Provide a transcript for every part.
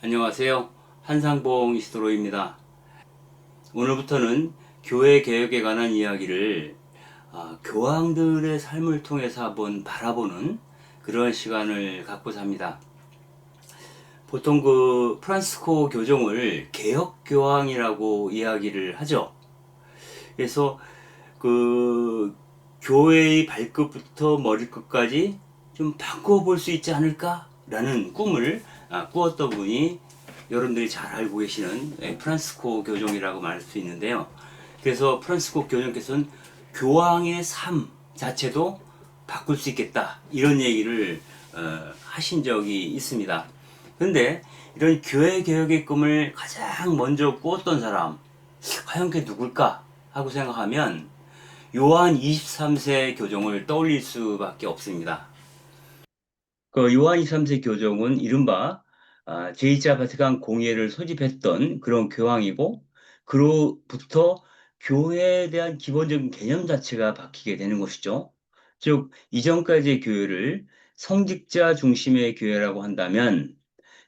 안녕하세요. 한상봉 이스토로입니다. 오늘부터는 교회 개혁에 관한 이야기를 교황들의 삶을 통해서 한번 바라보는 그런 시간을 갖고자 합니다. 보통 그 프란시스코 교종을 개혁 교황이라고 이야기를 하죠. 그래서 그 교회의 발끝부터 머리끝까지 좀 바꿔볼 수 있지 않을까라는 꿈을 꾸었던 분이 여러분들이 잘 알고 계시는 프란시스코 교종이라고 말할 수 있는데요. 그래서 프란시스코 교종께서는 교황의 삶 자체도 바꿀 수 있겠다 이런 얘기를 하신 적이 있습니다. 그런데 이런 교회 개혁의 꿈을 가장 먼저 꾸었던 사람 과연 그게 누굴까 하고 생각하면 요한 23세 교종을 떠올릴 수밖에 없습니다. 그 요한 23세 교종은 이른바 제2차 바티칸 공회를 소집했던 그런 교황이고, 그로부터 교회에 대한 기본적인 개념 자체가 바뀌게 되는 것이죠. 즉, 이전까지의 교회를 성직자 중심의 교회라고 한다면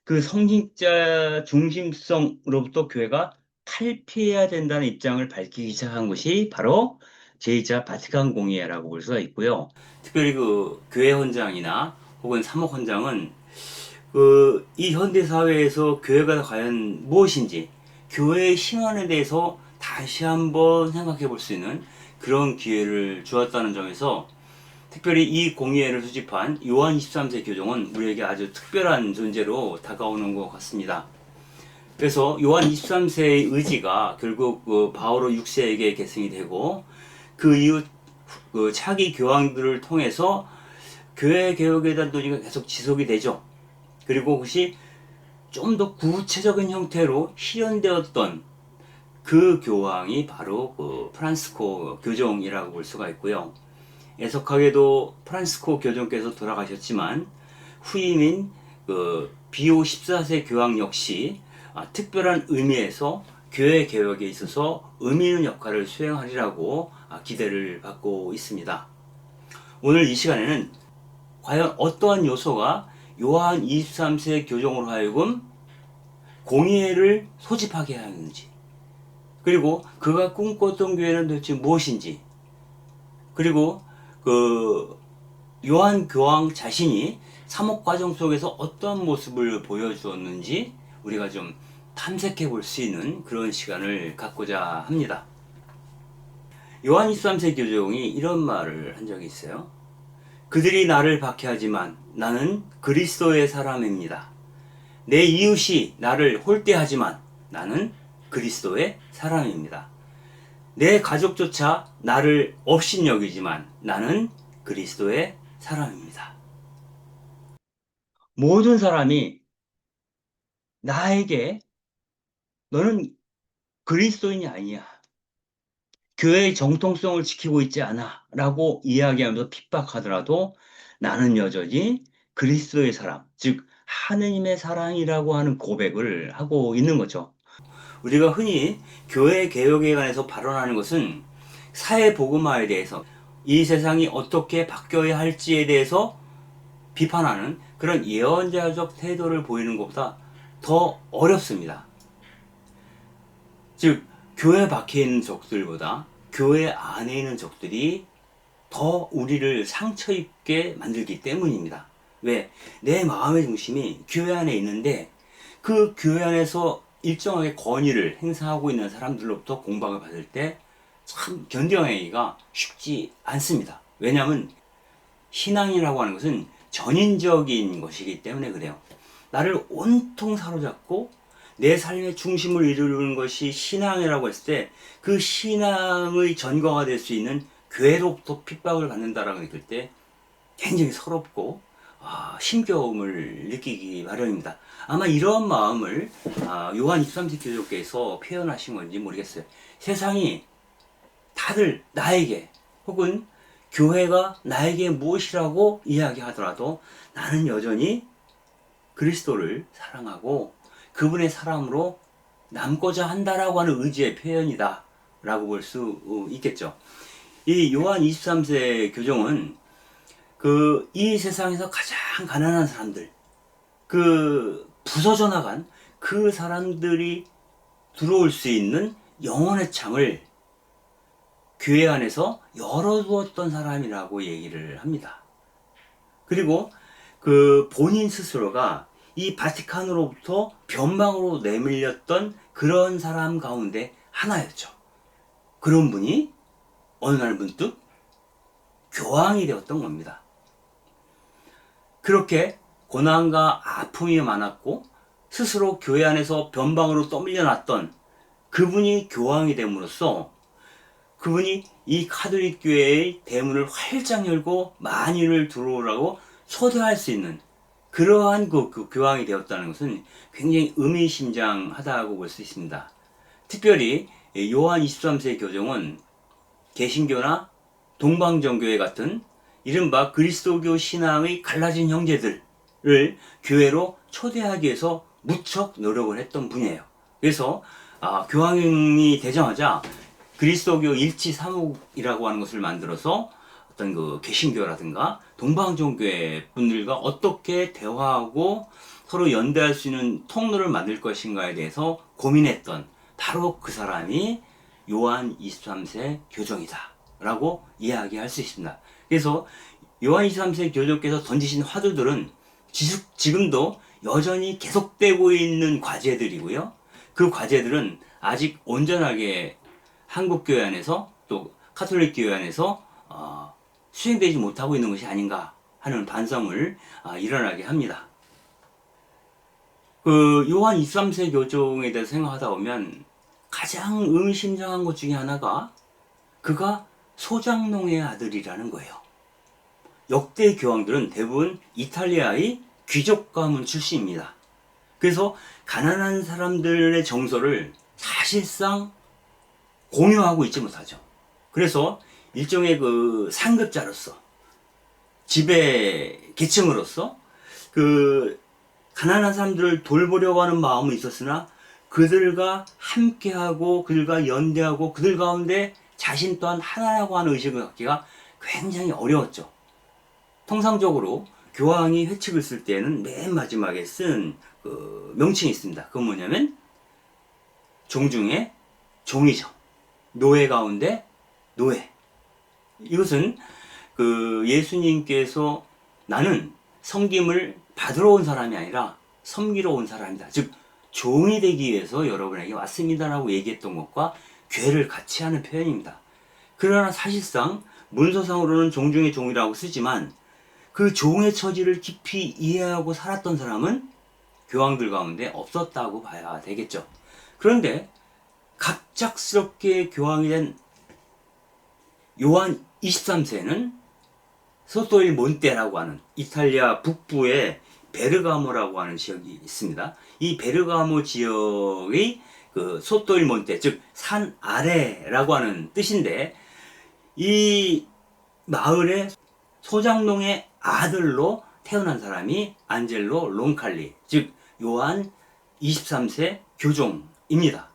그 성직자 중심성으로부터 교회가 탈피해야 된다는 입장을 밝히기 시작한 것이 바로 제2차 바티칸 공회라고 볼 수가 있고요. 특별히 그 교회 헌장이나 혹은 사목 헌장은 이 현대 사회에서 교회가 과연 무엇인지, 교회의 신앙에 대해서 다시 한번 생각해 볼 수 있는 그런 기회를 주었다는 점에서 특별히 이 공의회를 수집한 요한 23세 교종은 우리에게 아주 특별한 존재로 다가오는 것 같습니다. 그래서 요한 23세의 의지가 결국 바오로 6세에게 계승이 되고, 그 이후 차기 교황들을 통해서 교회 개혁에 대한 논의가 계속 지속이 되죠. 그리고 그것이 좀 더 구체적인 형태로 실현되었던 그 교황이 바로 그 프란시스코 교종이라고 볼 수가 있고요. 애석하게도 프란시스코 교종께서 돌아가셨지만 후임인 그 비오 14세 교황 역시 특별한 의미에서 교회 개혁에 있어서 의미 있는 역할을 수행하리라고 기대를 받고 있습니다. 오늘 이 시간에는 과연 어떠한 요소가 요한 23세 교종으로 하여금 공의회를 소집하게 하는지, 그리고 그가 꿈꿨던 교회는 도대체 무엇인지, 그리고 그 요한 교황 자신이 사목 과정 속에서 어떤 모습을 보여주었는지 우리가 좀 탐색해 볼 수 있는 그런 시간을 갖고자 합니다. 요한 23세 교종이 이런 말을 한 적이 있어요. 그들이 나를 박해하지만 나는 그리스도의 사람입니다. 내 이웃이 나를 홀대하지만 나는 그리스도의 사람입니다. 내 가족조차 나를 업신여기지만 나는 그리스도의 사람입니다. 모든 사람이 나에게 너는 그리스도인이 아니야, 교회의 정통성을 지키고 있지 않아 라고 이야기하면서 핍박하더라도 나는 여전히 그리스도의 사람, 즉 하느님의 사랑이라고 하는 고백을 하고 있는 거죠. 우리가 흔히 교회 개혁에 관해서 발언하는 것은 사회 복음화에 대해서, 이 세상이 어떻게 바뀌어야 할지에 대해서 비판하는 그런 예언자적 태도를 보이는 것보다 더 어렵습니다. 즉, 교회 밖에 있는 적들보다 교회 안에 있는 적들이 더 우리를 상처 입게 만들기 때문입니다. 왜? 내 마음의 중심이 교회 안에 있는데 그 교회 안에서 일정하게 권위를 행사하고 있는 사람들로부터 공박을 받을 때 참 견뎌내기가 쉽지 않습니다. 왜냐하면 신앙이라고 하는 것은 전인적인 것이기 때문에 그래요. 나를 온통 사로잡고 내 삶의 중심을 이루는 것이 신앙이라고 했을 때 그 신앙의 전거가 될 수 있는 교회로부터 핍박을 받는다라고 느낄 때 굉장히 서럽고 힘겨움을 느끼기 마련입니다. 아마 이런 마음을 요한 23세 교주께서 표현하신 건지 모르겠어요. 세상이 다들 나에게 혹은 교회가 나에게 무엇이라고 이야기하더라도 나는 여전히 그리스도를 사랑하고 그분의 사람으로 남고자 한다라고 하는 의지의 표현이다 라고 볼 수 있겠죠. 이 요한 23세 교종은 이 세상에서 가장 가난한 사람들, 부서져 나간 그 사람들이 들어올 수 있는 영혼의 창을 교회 안에서 열어두었던 사람이라고 얘기를 합니다. 그리고 그 본인 스스로가 이 바티칸으로부터 변방으로 내밀렸던 그런 사람 가운데 하나였죠. 그런 분이 어느 날 문득 교황이 되었던 겁니다. 그렇게 고난과 아픔이 많았고 스스로 교회 안에서 변방으로 떠밀려났던 그분이 교황이 됨으로써 그분이 이 카톨릭 교회의 대문을 활짝 열고 만인을 들어오라고 초대할 수 있는 그러한 그 교황이 되었다는 것은 굉장히 의미심장하다고 볼 수 있습니다. 특별히 요한 23세 교종은 개신교나 동방정교회 같은 이른바 그리스도교 신앙의 갈라진 형제들을 교회로 초대하기 위해서 무척 노력을 했던 분이에요. 그래서 교황이 되자마자 그리스도교 일치사목이라고 하는 것을 만들어서 어떤 그 개신교라든가 동방종교회 분들과 어떻게 대화하고 서로 연대할 수 있는 통로를 만들 것인가에 대해서 고민했던 바로 그 사람이 요한 23세 교종이다 라고 이야기할 수 있습니다. 그래서 요한 23세 교종께서 던지신 화두들은 지금도 여전히 계속되고 있는 과제들이고요. 그 과제들은 아직 온전하게 한국교회 안에서 또 카톨릭 교회 안에서 수행되지 못하고 있는 것이 아닌가 하는 반성을 일어나게 합니다. 그 요한 23세 교종에 대해서 생각하다 보면 가장 의미심장한 것 중에 하나가 그가 소장농의 아들이라는 거예요. 역대 교황들은 대부분 이탈리아의 귀족 가문 출신입니다. 그래서 가난한 사람들의 정서를 사실상 공유하고 있지 못하죠. 그래서 일종의 그 상급자로서 지배 계층으로서 그 가난한 사람들을 돌보려고 하는 마음은 있었으나 그들과 함께하고 그들과 연대하고 그들 가운데 자신 또한 하나라고 하는 의식을 갖기가 굉장히 어려웠죠. 통상적으로 교황이 회칙을 쓸 때는 맨 마지막에 쓴 그 명칭이 있습니다. 그건 뭐냐면 종 중에 종이죠. 노예 가운데 노예. 이것은 그 예수님께서 나는 섬김을 받으러 온 사람이 아니라 섬기러 온 사람이다. 즉 종이 되기 위해서 여러분에게 왔습니다라고 얘기했던 것과 괴를 같이 하는 표현입니다. 그러나 사실상 문서상으로는 종 중의 종이라고 쓰지만 그 종의 처지를 깊이 이해하고 살았던 사람은 교황들 가운데 없었다고 봐야 되겠죠. 그런데 갑작스럽게 교황이 된 요한 23세는 소토일 몬테라고 하는 이탈리아 북부의 베르가모라고 하는 지역이 있습니다. 이 베르가모 지역의 그 소토일 몬테, 즉 산 아래라고 하는 뜻인데 이 마을의 소장농의 아들로 태어난 사람이 안젤로 론칼리, 즉 요한 23세 교종입니다.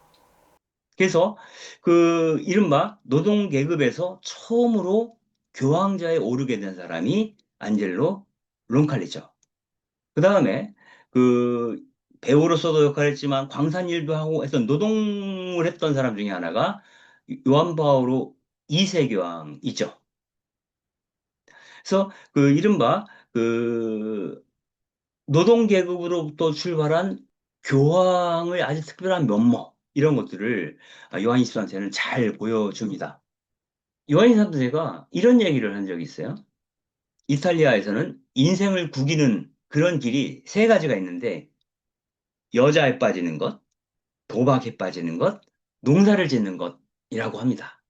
그래서 그 이른바 노동계급에서 처음으로 교황자에 오르게 된 사람이 안젤로 론칼리죠. 그 다음에 그 배우로서도 역할을 했지만 광산 일도 하고 했던 노동을 했던 사람 중에 하나가 요한 바오로 2세 교황이죠. 그래서 그 이른바 그 노동계급으로부터 출발한 교황의 아주 특별한 면모 이런 것들을 요한 23세는 잘 보여줍니다. 요한 23세가 이런 얘기를 한 적이 있어요. 이탈리아에서는 인생을 구기는 그런 길이 세 가지가 있는데 여자에 빠지는 것, 도박에 빠지는 것, 농사를 짓는 것이라고 합니다.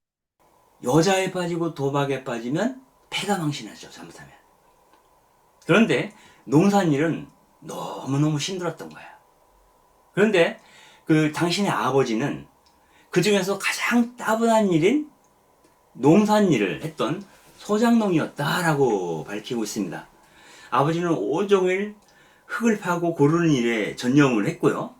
여자에 빠지고 도박에 빠지면 패가망신하죠, 잘못하면. 그런데 농산일은 너무너무 힘들었던 거예요. 그런데 그 당신의 아버지는 그 중에서 가장 따분한 일인 농산일을 했던 소장농이었다라고 밝히고 있습니다. 아버지는 온종일 흙을 파고 고르는 일에 전념을 했고요.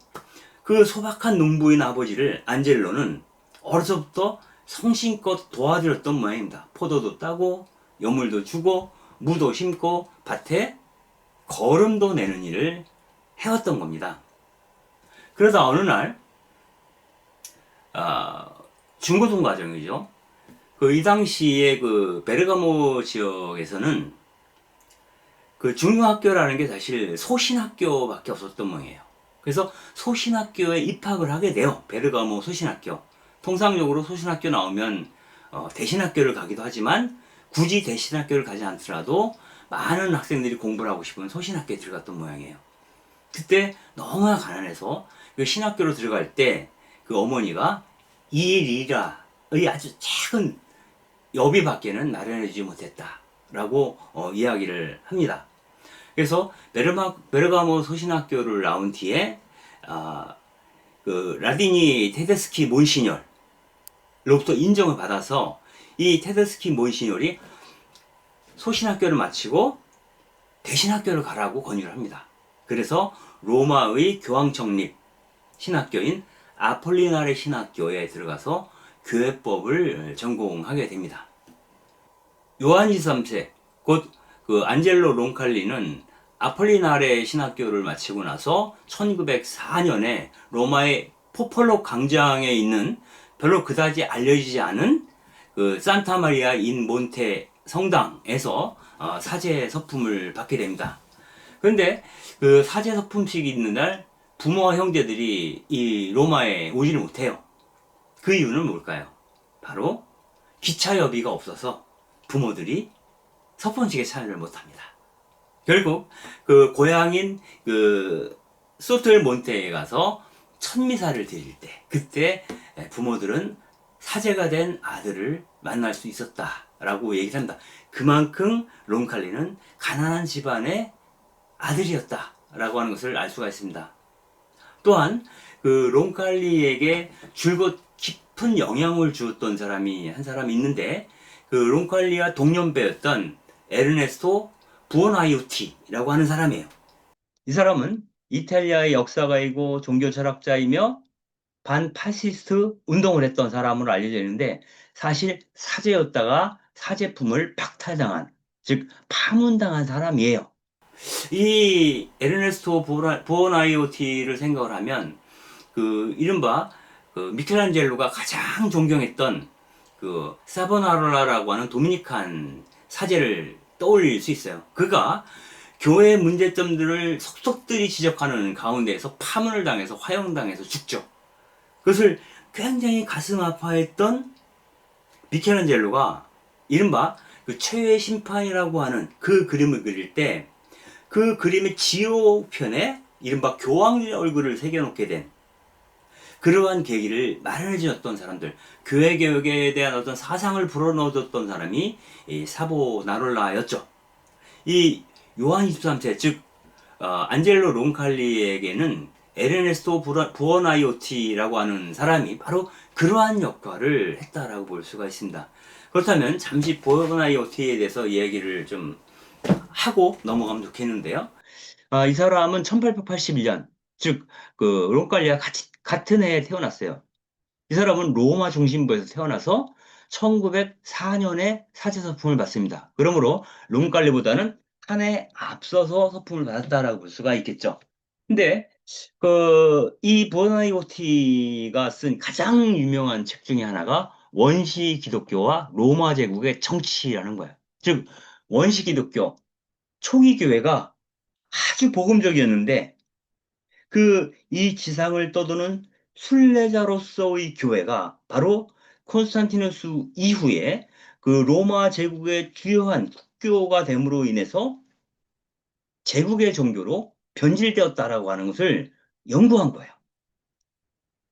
그 소박한 농부인 아버지를 안젤로는 어려서부터 성심껏 도와드렸던 모양입니다. 포도도 따고 여물도 주고 무도 심고 밭에 거름도 내는 일을 해왔던 겁니다. 그러다 어느 날 아, 중고등 과정이죠. 이 당시에 그 베르가모 지역에서는 그 중등학교라는 게 사실 소신학교밖에 없었던 모양이에요. 그래서 소신학교에 입학을 하게 돼요. 베르가모 소신학교. 통상적으로 소신학교 나오면 대신학교를 가기도 하지만 굳이 대신학교를 가지 않더라도 많은 학생들이 공부를 하고 싶은 소신학교에 들어갔던 모양이에요. 그때 너무나 가난해서 그 신학교로 들어갈 때 그 어머니가 2리라의 아주 작은 여비밖에는 마련해주지 못했다라고 이야기를 합니다. 그래서 베르가모 소신학교를 나온 뒤에 그 라디니 테데스키 몬시뇰로부터 인정을 받아서 이 테데스키 몬시뇰이 소신학교를 마치고 대신학교를 가라고 권유를 합니다. 그래서 로마의 교황 정립 신학교인 아폴리나레 신학교에 들어가서 교회법을 전공하게 됩니다. 요한 23세, 곧 그 안젤로 론칼리는 아폴리나레 신학교를 마치고 나서 1904년에 로마의 포폴로 광장에 있는 별로 그다지 알려지지 않은 그 산타 마리아 인 몬테 성당에서 사제 서품을 받게 됩니다. 그런데 그 사제 서품식이 있는 날 부모와 형제들이 이 로마에 오지를 못해요. 그 이유는 뭘까요? 바로 기차 여비가 없어서 부모들이 서품식에 참여를 못합니다. 결국 그 고향인 그 소틀 몬테에 가서 첫 미사를 드릴 때 그때 부모들은 사제가 된 아들을 만날 수 있었다라고 얘기를 합니다. 그만큼 론칼리는 가난한 집안의 아들이었다라고 하는 것을 알 수가 있습니다. 또한 그 론칼리에게 줄곧 깊은 영향을 주었던 사람이 한 사람이 있는데 그 론칼리와 동년배였던 에르네스토 부오나이우티라고 하는 사람이에요. 이 사람은 이탈리아의 역사가이고 종교 철학자이며 반파시스트 운동을 했던 사람으로 알려져 있는데 사실 사제였다가 사제품을 박탈당한, 즉 파문당한 사람이에요. 이 에르네스토 부오나이오티를 생각을 하면 그 이른바 그 미켈란젤로가 가장 존경했던 그 사보나로라라고 하는 도미니칸 사제를 떠올릴 수 있어요. 그가 교회의 문제점들을 속속들이 지적하는 가운데에서 파문을 당해서 화형당해서 죽죠. 그것을 굉장히 가슴 아파했던 미켈란젤로가 이른바 그 최후의 심판이라고 하는 그 그림을 그릴 때 그 그림의 지호편에 이른바 교황의 얼굴을 새겨놓게 된 그러한 계기를 마련해 주었던 사람들, 교회 개혁에 대한 어떤 사상을 불어넣어줬던 사람이 이 사보 나롤라였죠. 이 요한 23세, 즉 안젤로 론칼리에게는 에르네스토 부어나이오티라고 하는 사람이 바로 그러한 역할을 했다라고 볼 수가 있습니다. 그렇다면 잠시 부어나이오티에 대해서 이야기를 좀 하고 넘어가면 좋겠는데요. 이 사람은 1881년, 즉, 그, 론칼리아 같은 해에 태어났어요. 이 사람은 로마 중심부에서 태어나서 1904년에 사제 서품을 받습니다. 그러므로 론칼리보다는 한 해 앞서서 서품을 받았다라고 볼 수가 있겠죠. 근데, 이 버나이오티가 쓴 가장 유명한 책 중에 하나가 원시 기독교와 로마 제국의 정치라는 거예요. 즉, 원시 기독교, 초기 교회가 아주 복음적이었는데 이 지상을 떠도는 순례자로서의 교회가 바로 콘스탄티누스 이후에 그 로마 제국의 주요한 국교가 됨으로 인해서 제국의 종교로 변질되었다라고 하는 것을 연구한 거예요.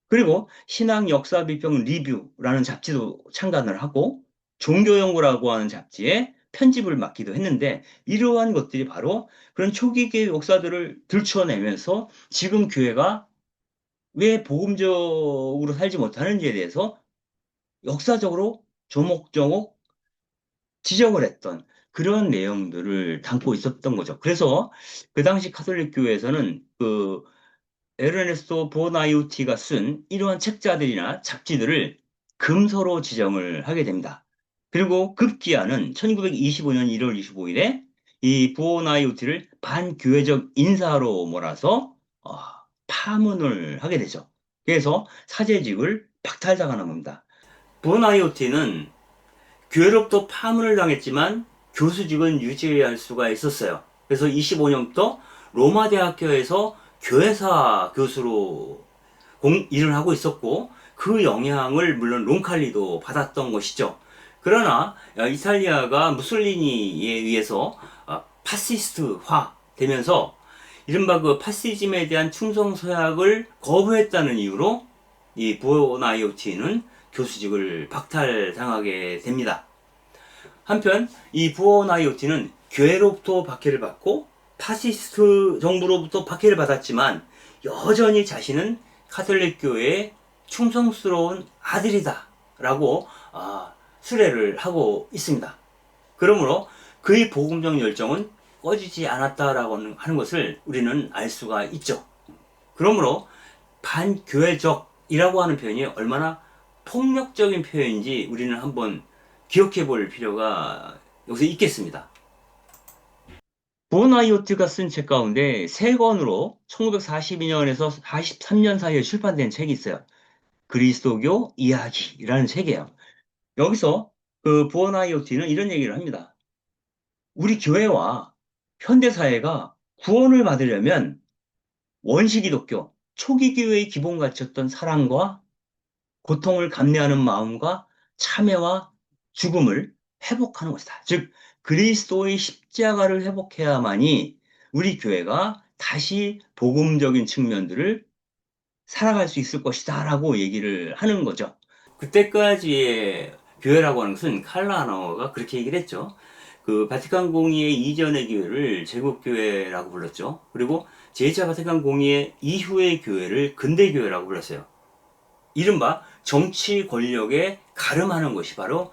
그리고 신앙 역사 비평 리뷰라는 잡지도 창간을 하고 종교연구라고 하는 잡지에 편집을 맡기도 했는데 이러한 것들이 바로 그런 초기 교회 역사들을 들춰내면서 지금 교회가 왜 복음적으로 살지 못하는지에 대해서 역사적으로 조목조목 지적을 했던 그런 내용들을 담고 있었던 거죠. 그래서 그 당시 카톨릭 교회에서는 에르네스토 보나이우티가 쓴 이러한 책자들이나 잡지들을 금서로 지정을 하게 됩니다. 그리고 급기야는 1925년 1월 25일에 이 보나이우티를 반교회적 인사로 몰아서 파문을 하게 되죠. 그래서 사제직을 박탈당하는 겁니다. 보나이오티는 교회로부터 파문을 당했지만 교수직은 유지할 수가 있었어요. 그래서 25년부터 로마 대학교에서 교회사 교수로 일을 하고 있었고, 그 영향을 물론 론칼리도 받았던 것이죠. 그러나 이탈리아가 무솔리니에 의해서 파시스트화 되면서 이른바 그 파시즘에 대한 충성 서약을 거부했다는 이유로 이 부오나이오티는 교수직을 박탈당하게 됩니다. 한편 이 부오나이오티는 교회로부터 박해를 받고 파시스트 정부로부터 박해를 받았지만 여전히 자신은 카톨릭 교회의 충성스러운 아들이다 라고 수레를 하고 있습니다. 그러므로 그의 복음적 열정은 꺼지지 않았다라고 하는 것을 우리는 알 수가 있죠. 그러므로 반교회적이라고 하는 표현이 얼마나 폭력적인 표현인지 우리는 한번 기억해 볼 필요가 여기서 있겠습니다. 보나이오티가 쓴 책 가운데 3권으로 1942년에서 43년 사이에 출판된 책이 있어요. 그리스도교 이야기라는 책이에요. 여기서 그 보나이오티는 이런 얘기를 합니다. 우리 교회와 현대사회가 구원을 받으려면 원시기독교, 초기교회의 기본 가치였던 사랑과 고통을 감내하는 마음과 참회와 죽음을 회복하는 것이다. 즉, 그리스도의 십자가를 회복해야만이 우리 교회가 다시 복음적인 측면들을 살아갈 수 있을 것이다 라고 얘기를 하는 거죠. 그때까지의 교회라고 하는 것은 칼라나오가 그렇게 얘기를 했죠. 그 바티칸 공의회 이전의 교회를 제국교회라고 불렀죠. 그리고 제2차 바티칸 공의회 이후의 교회를 근대교회라고 불렀어요. 이른바 정치 권력에 가름하는 것이 바로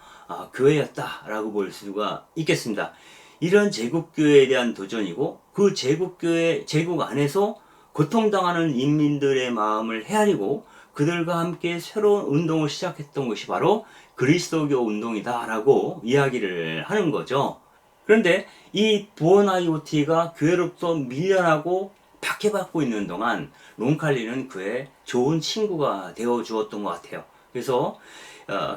교회였다라고 볼 수가 있겠습니다. 이런 제국교회에 대한 도전이고, 그 제국 안에서 고통당하는 인민들의 마음을 헤아리고 그들과 함께 새로운 운동을 시작했던 것이 바로 그리스도교 운동이다라고 이야기를 하는 거죠. 그런데 이 부오나이오티가 교회로부터 밀려나고 박해받고 있는 동안 론칼리는 그의 좋은 친구가 되어 주었던 것 같아요. 그래서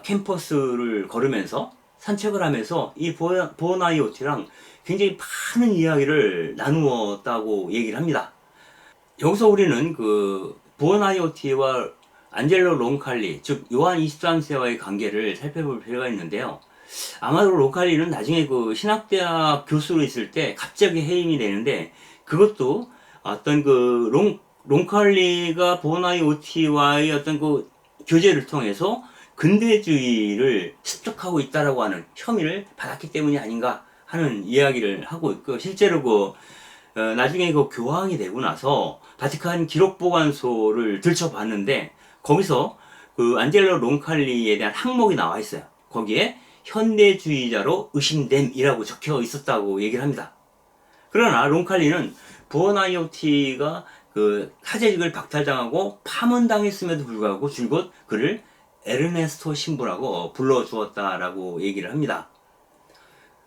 캠퍼스를 걸으면서 산책을 하면서 이 부오나이오티랑 굉장히 많은 이야기를 나누었다고 얘기를 합니다. 여기서 우리는 그 부오나이오티와 안젤로 론칼리, 즉 요한 23세와의 관계를 살펴볼 필요가 있는데요. 아마도 론칼리는 나중에 그 신학대학 교수로 있을 때 갑자기 해임이 되는데, 그것도 어떤 그 론칼리가 부오나이오티와의 어떤 그 교제를 통해서 근대주의를 습득하고 있다라고 하는 혐의를 받았기 때문이 아닌가 하는 이야기를 하고 있고, 실제로 나중에 그 교황이 되고 나서 바티칸 기록보관소를 들춰봤는데, 거기서 그 안젤로 론칼리에 대한 항목이 나와 있어요. 거기에 현대주의자로 의심됨이라고 적혀 있었다고 얘기를 합니다. 그러나 론칼리는 부오나이오티가 그 사제직을 박탈당하고 파문당했음에도 불구하고 줄곧 그를 에르네스토 신부라고 불러주었다라고 얘기를 합니다.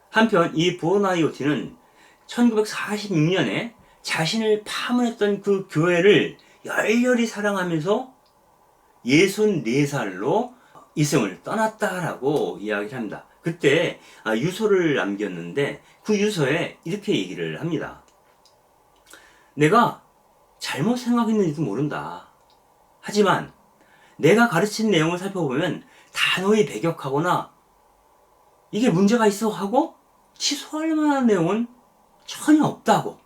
한편 이 부오나이오티는 1946년에 자신을 파문했던 그 교회를 열렬히 사랑하면서 64살로 이승을 떠났다라고 이야기를 합니다. 그때 유서를 남겼는데 그 유서에 이렇게 얘기를 합니다. 내가 잘못 생각했는지도 모른다. 하지만 내가 가르친 내용을 살펴보면 단호히 배격하거나 이게 문제가 있어 하고 취소할 만한 내용은 전혀 없다고.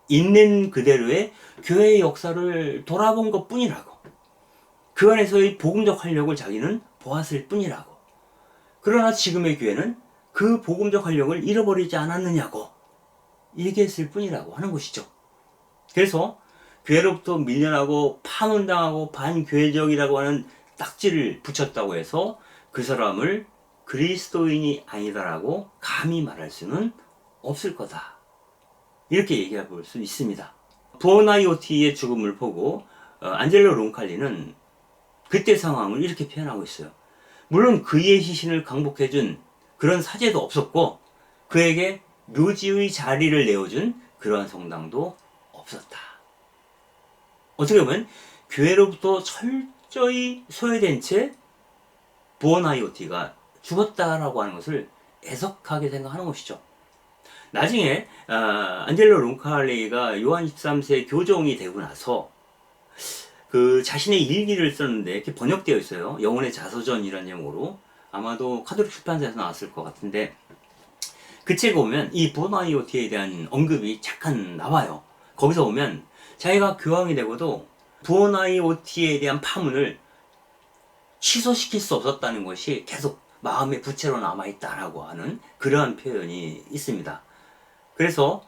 있는 그대로의 교회의 역사를 돌아본 것 뿐이라고. 그 안에서의 복음적 활력을 자기는 보았을 뿐이라고. 그러나 지금의 교회는 그 복음적 활력을 잃어버리지 않았느냐고 얘기했을 뿐이라고 하는 것이죠. 그래서 교회로부터 밀려나고 파문당하고 반교회적이라고 하는 딱지를 붙였다고 해서 그 사람을 그리스도인이 아니다라고 감히 말할 수는 없을 거다. 이렇게 얘기해 볼 수 있습니다. 부오나이오티의 죽음을 보고 안젤로 론칼리는 그때 상황을 이렇게 표현하고 있어요. 물론 그의 희신을 강복해준 그런 사제도 없었고, 그에게 묘지의 자리를 내어준 그러한 성당도 없었다. 어떻게 보면 교회로부터 철저히 소외된 채 부어나이오티가 죽었다라고 하는 것을 애석하게 생각하는 것이죠. 나중에 안젤로 론칼리가 요한 13세 교종이 되고 나서 그 자신의 일기를 썼는데 이렇게 번역되어 있어요. 영혼의 자서전이라는 제목으로. 아마도 카톨릭 출판사에서 나왔을 것 같은데 그 책에 보면 이 부어나이오티에 대한 언급이 잠깐 나와요. 거기서 보면 자기가 교황이 되고도 부어나이오티에 대한 파문을 취소시킬 수 없었다는 것이 계속 마음의 부채로 남아있다라고 하는 그러한 표현이 있습니다. 그래서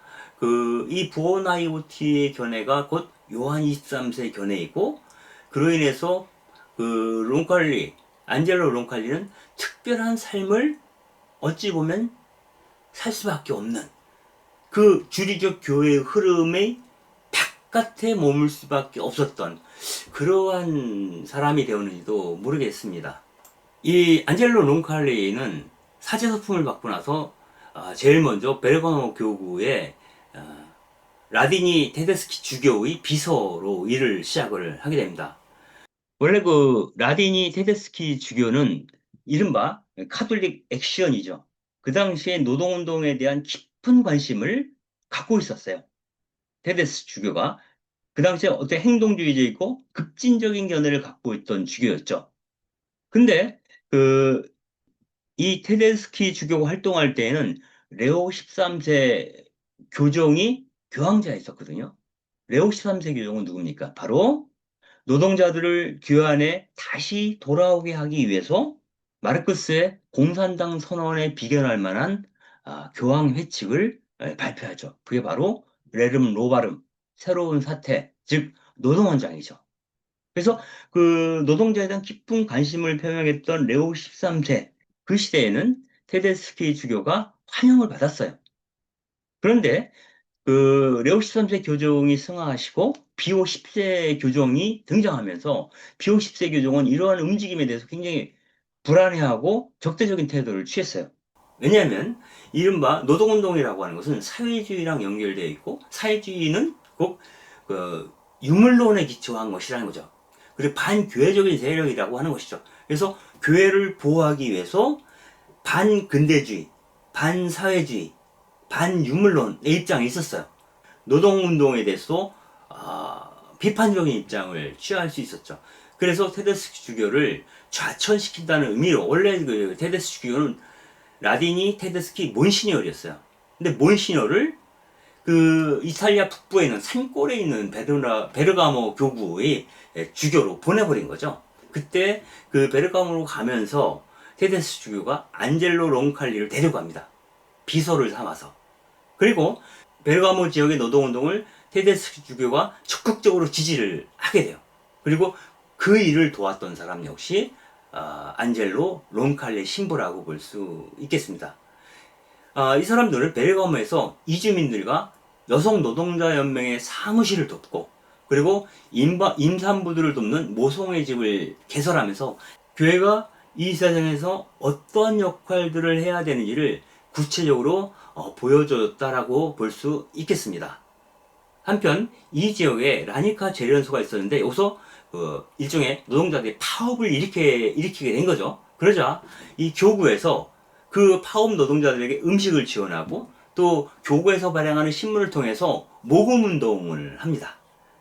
이 부어나이오티의 견해가 곧 요한 23세 견해이고, 그로 인해서 안젤로 론칼리는 특별한 삶을 어찌 보면 살 수밖에 없는 그 주리적 교회의 흐름의 바깥에 머물 수밖에 없었던 그러한 사람이 되었는지도 모르겠습니다. 이 안젤로 론칼리는 사제서품을 받고 나서 제일 먼저 베르가모 교구의 라디니 테데스키 주교의 비서로 일을 시작을 하게 됩니다. 원래 그 라디니 테데스키 주교는 이른바 카톨릭 액션이죠. 그 당시에 노동운동에 대한 깊은 관심을 갖고 있었어요. 테데스 주교가 그 당시에 어떤 행동주의자이고 급진적인 견해를 갖고 있던 주교였죠. 근데 이 테데스키 주교가 활동할 때에는 레오 13세 교종이 교황제에 있었거든요. 레오 13세 교종은 누굽니까? 바로 노동자들을 교환에 다시 돌아오게 하기 위해서 마르크스의 공산당 선언에 비견할 만한 교황 회칙을 발표하죠. 그게 바로 레름 노바름, 새로운 사태, 즉 노동원장이죠. 그래서 그 노동자에 대한 깊은 관심을 표명했던 레오 13세 그 시대에는 테데스키 주교가 환영을 받았어요. 그런데 레오 13세 교종이 승하하시고 비오 10세 교종이 등장하면서 비오 10세 교종은 이러한 움직임에 대해서 굉장히 불안해하고 적대적인 태도를 취했어요. 왜냐하면 이른바 노동운동이라고 하는 것은 사회주의랑 연결되어 있고 사회주의는 꼭 유물론에 기초한 것이라는 거죠. 그리고 반교회적인 세력이라고 하는 것이죠. 그래서 교회를 보호하기 위해서 반근대주의, 반사회주의, 반유물론의 입장이 있었어요. 노동운동에 대해서 비판적인 입장을 취할 수 있었죠. 그래서 테데스키 주교를 좌천시킨다는 의미로 원래 그 테데스키 주교는 라디니 테데스키 몬시니어였어요. 근데 몬시니어를 그 이탈리아 북부에 있는 산골에 있는 베르가모 교구의 주교로 보내버린 거죠. 그때 그 베르가모로 가면서 테데스 주교가 안젤로 론칼리를 데려갑니다. 비서를 삼아서. 그리고 베르가모 지역의 노동운동을 테데스 주교가 적극적으로 지지를 하게 돼요. 그리고 그 일을 도왔던 사람 역시 안젤로 론칼리 신부라고 볼 수 있겠습니다. 이 사람들은 베르가모에서 이주민들과 여성 노동자 연맹의 사무실을 돕고 그리고 임산부들을 돕는 모성의 집을 개설하면서 교회가 이 세상에서 어떠한 역할들을 해야 되는지를 구체적으로 보여줬다라고 볼 수 있겠습니다. 한편 이 지역에 라니카 재련소가 있었는데 여기서 일종의 노동자들이 파업을 일으키게 된 거죠. 그러자 이 교구에서 그 파업 노동자들에게 음식을 지원하고 또 교구에서 발행하는 신문을 통해서 모금 운동을 합니다.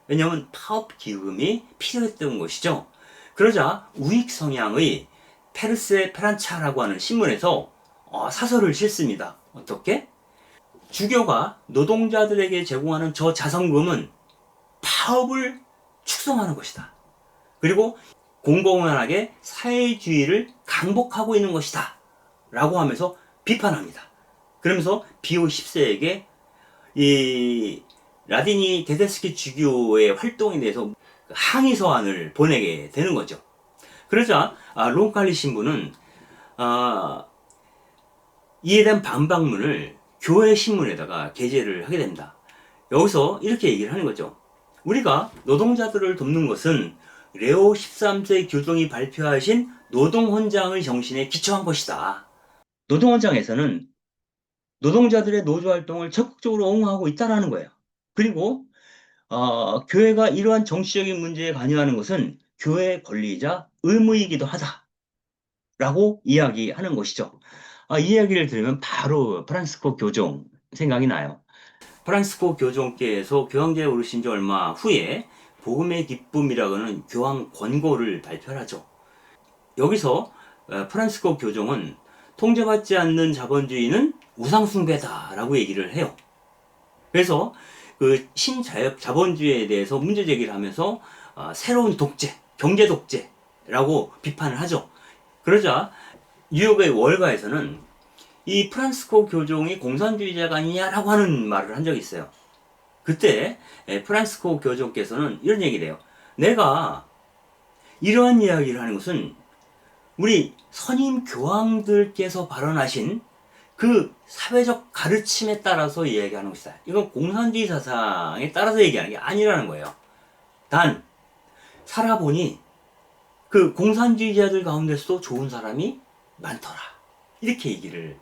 왜냐하면 파업 기금이 필요했던 것이죠. 그러자 우익 성향의 페르세 페란차라고 하는 신문에서 사설을 싣습니다. 어떻게? 주교가 노동자들에게 제공하는 저 자선금은 파업을 축소하는 것이다. 그리고 공공연하게 사회주의를 강복하고 있는 것이다. 라고 하면서 비판합니다. 그러면서 비오 10세에게 이 라디니 테데스키 주교의 활동에 대해서 항의 서한을 보내게 되는 거죠. 그러자 론칼리 신부는 이에 대한 반박문을 교회 신문에다가 게재를 하게 됩니다. 여기서 이렇게 얘기를 하는 거죠. 우리가 노동자들을 돕는 것은 레오 13세 교종이 발표하신 노동헌장의 정신에 기초한 것이다. 노동헌장에서는 노동자들의 노조활동을 적극적으로 옹호하고 있다는 거예요. 그리고 교회가 이러한 정치적인 문제에 관여하는 것은 교회의 권리이자 의무이기도 하다라고 이야기하는 것이죠. 이 이야기를 들으면 바로 프란시스코 교종 생각이 나요. 프란시스코 교종께서 교황제에 오르신 지 얼마 후에 복음의 기쁨이라고는 교황 권고를 발표하죠. 여기서 프란시스코 교종은 통제받지 않는 자본주의는 우상숭배다라고 얘기를 해요. 그래서 그 신자유 자본주의에 대해서 문제 제기를 하면서 새로운 독재, 경제 독재라고 비판을 하죠. 그러자 뉴욕의 월가에서는 이 프란시스코 교종이 공산주의자가 아니냐라고 하는 말을 한 적이 있어요. 그때 프란시스코 교종께서는 이런 얘기를 해요. 내가 이러한 이야기를 하는 것은 우리 선임 교황들께서 발언하신 그 사회적 가르침에 따라서 이야기하는 것이다. 이건 공산주의 사상에 따라서 얘기하는 게 아니라는 거예요. 단 살아보니 그 공산주의자들 가운데서도 좋은 사람이 많더라. 이렇게 얘기를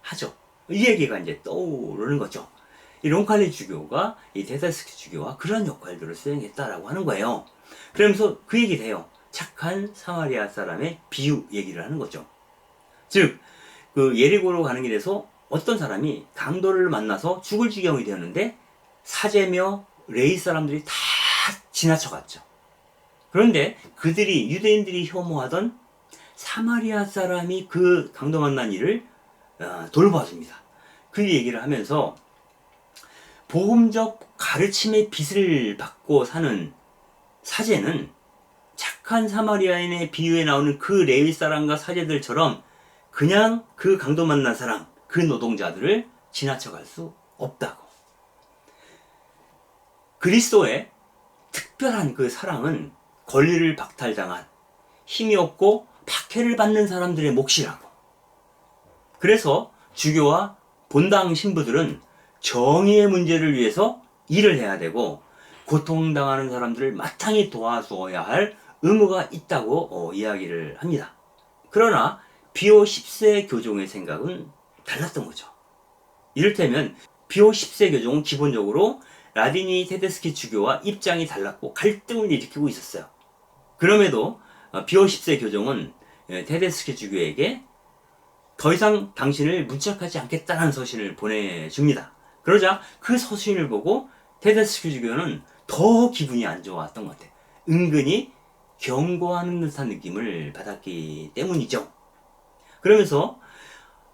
하죠. 이 얘기가 이제 떠오르는 거죠. 이 롱칼리 주교가 이 테데스키 주교와 그런 역할들을 수행했다라고 하는 거예요. 그러면서 그 얘기를 해요. 착한 사마리아 사람의 비유 얘기를 하는 거죠. 즉, 그 예리고로 가는 길에서 어떤 사람이 강도를 만나서 죽을 지경이 되었는데 사제며 레이 사람들이 다 지나쳐갔죠. 그런데 그들이 유대인들이 혐오하던 사마리아 사람이 그 강도 만난 일을 돌봐줍니다. 그 얘기를 하면서 복음적 가르침의 빚을 받고 사는 사제는 착한 사마리아인의 비유에 나오는 그 레위 사람과 사제들처럼 그냥 그 강도 만난 사람, 그 노동자들을 지나쳐갈 수 없다고. 그리스도의 특별한 그 사랑은 권리를 박탈당한 힘이 없고 박해를 받는 사람들의 몫이라고. 그래서 주교와 본당 신부들은 정의의 문제를 위해서 일을 해야 되고 고통당하는 사람들을 마땅히 도와주어야 할 의무가 있다고 이야기를 합니다. 그러나 비오 10세 교종의 생각은 달랐던 거죠. 이를테면 비오 10세 교종은 기본적으로 라디니 테데스키 주교와 입장이 달랐고 갈등을 일으키고 있었어요. 그럼에도 비오 10세 교종은 테데스키 주교에게 더 이상 당신을 문책하지 않겠다는 서신을 보내줍니다. 그러자 그 서신을 보고 테데스키 주교는 더 기분이 안 좋았던 것 같아요. 은근히 경고하는 듯한 느낌을 받았기 때문이죠. 그러면서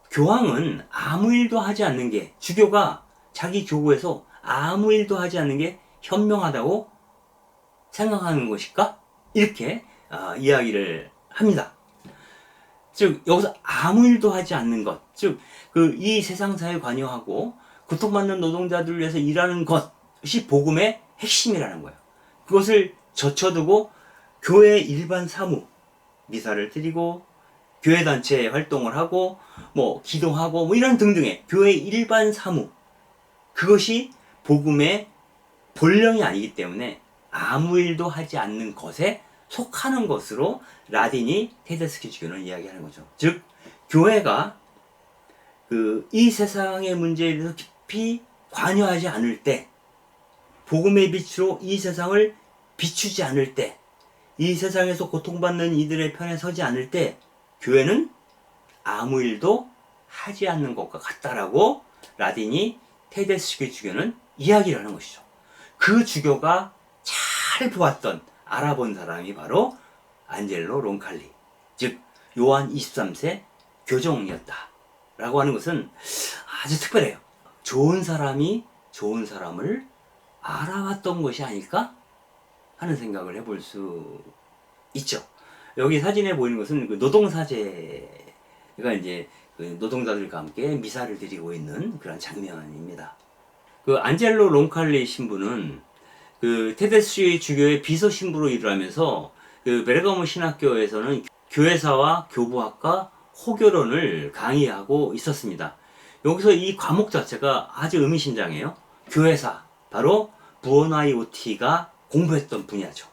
교황은 아무 일도 하지 않는 게, 주교가 자기 교구에서 아무 일도 하지 않는 게 현명하다고 생각하는 것일까? 이렇게 이야기를 합니다. 즉 여기서 아무 일도 하지 않는 것, 즉 그 이 세상사에 관여하고 고통받는 노동자들을 위해서 일하는 것이 복음의 핵심이라는 거예요. 그것을 젖혀두고 교회 일반 사무, 미사를 드리고 교회 단체 활동을 하고 뭐 기도하고 뭐 이런 등등의 교회 일반 사무, 그것이 복음의 본령이 아니기 때문에 아무 일도 하지 않는 것에 속하는 것으로 라디니 테데스키 주교는 이야기하는 거죠. 즉 교회가 이 세상의 문제에 대해서 깊이 관여하지 않을 때, 복음의 빛으로 이 세상을 비추지 않을 때, 이 세상에서 고통받는 이들의 편에 서지 않을 때 교회는 아무 일도 하지 않는 것과 같다라고 라디니 테데스키 주교는 이야기를 하는 것이죠. 그 주교가 잘 보았던, 알아본 사람이 바로 안젤로 롱칼리, 즉 요한 23세 교종이었다 라고 하는 것은 아주 특별해요. 좋은 사람이 좋은 사람을 알아봤던 것이 아닐까 하는 생각을 해볼 수 있죠. 여기 사진에 보이는 것은 그 노동사제가 이제 그 노동자들과 함께 미사를 드리고 있는 그런 장면입니다. 그 안젤로 롱칼리 신부는 그 테데스키 주교의 비서 신부로 일을 하면서 그 베르가모 신학교에서는 교회사와 교부학과 호교론을 강의하고 있었습니다. 여기서 이 과목 자체가 아주 의미심장해요. 교회사, 바로 부오나이오티가 공부했던 분야죠.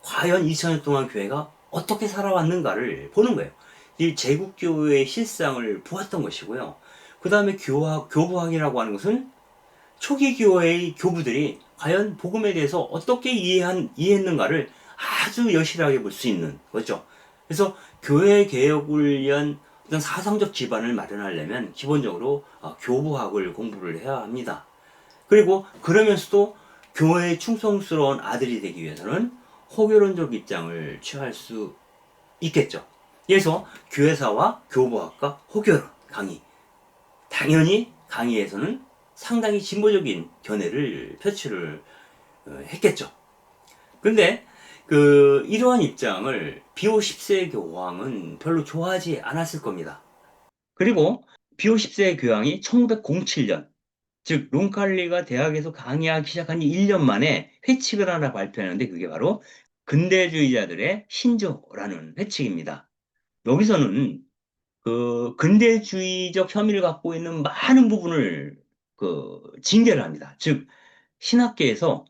과연 2000년 동안 교회가 어떻게 살아왔는가를 보는 거예요. 이 제국교회의 실상을 보았던 것이고요. 그 다음에 교부학이라고 하는 것은 초기 교회의 교부들이 과연 복음에 대해서 어떻게 이해했는가를 아주 여실하게 볼 수 있는 거죠. 그래서 교회 개혁을 위한 어떤 사상적 기반을 마련하려면 기본적으로 교부학을 공부를 해야 합니다. 그리고 그러면서도 교회에 충성스러운 아들이 되기 위해서는 호교론적 입장을 취할 수 있겠죠. 그래서 교회사와 교부학과 호교론 강의, 당연히 강의에서는 상당히 진보적인 견해를 표출을 했겠죠. 근데 이러한 입장을 비오 10세 교황은 별로 좋아하지 않았을 겁니다. 그리고 비오 10세 교황이 1907년, 즉 론칼리가 대학에서 강의하기 시작한 지 1년 만에 회칙을 하나 발표하는데 그게 바로 근대주의자들의 신조라는 회칙입니다. 여기서는 근대주의적 혐의를 갖고 있는 많은 부분을 징계를 합니다. 즉 신학계에서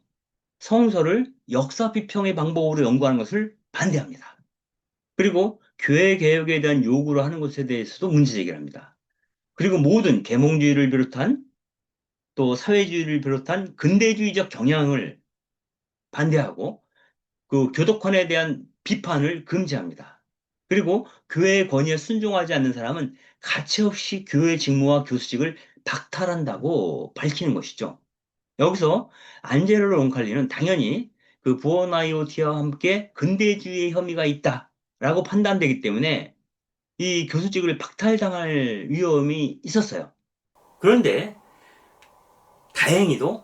성서를 역사 비평의 방법으로 연구하는 것을 반대합니다. 그리고 교회 개혁에 대한 요구를 하는 것에 대해서도 문제 제기를 합니다. 그리고 모든 계몽주의를 비롯한 또 사회주의를 비롯한 근대주의적 경향을 반대하고 교독권에 대한 비판을 금지합니다. 그리고 교회의 권위에 순종하지 않는 사람은 가차없이 교회 직무와 교수직을 박탈한다고 밝히는 것이죠. 여기서 안젤로 론칼리는 당연히 부어나이오티와 함께 근대주의의 혐의가 있다라고 판단되기 때문에 이 교수직을 박탈당할 위험이 있었어요. 그런데 다행히도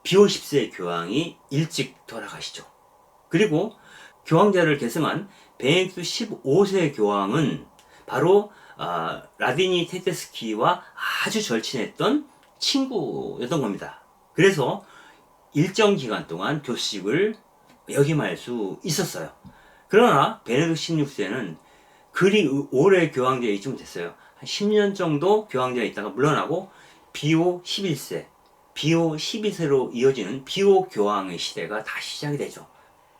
비오 10세 교황이 일찍 돌아가시죠. 그리고 교황제를 계승한 베네딕토 15세 교황은 바로 라디니 테데스키와 아주 절친했던 친구였던 겁니다. 그래서 일정 기간 동안 교식을 역임할 수 있었어요. 그러나 베네딕토 16세는 그리 오래 교황제에 있지 못했어요. 한 10년 정도 교황제에 있다가 물러나고 비오 11세, 비오 12세로 이어지는 비오 교황의 시대가 다시 시작이 되죠.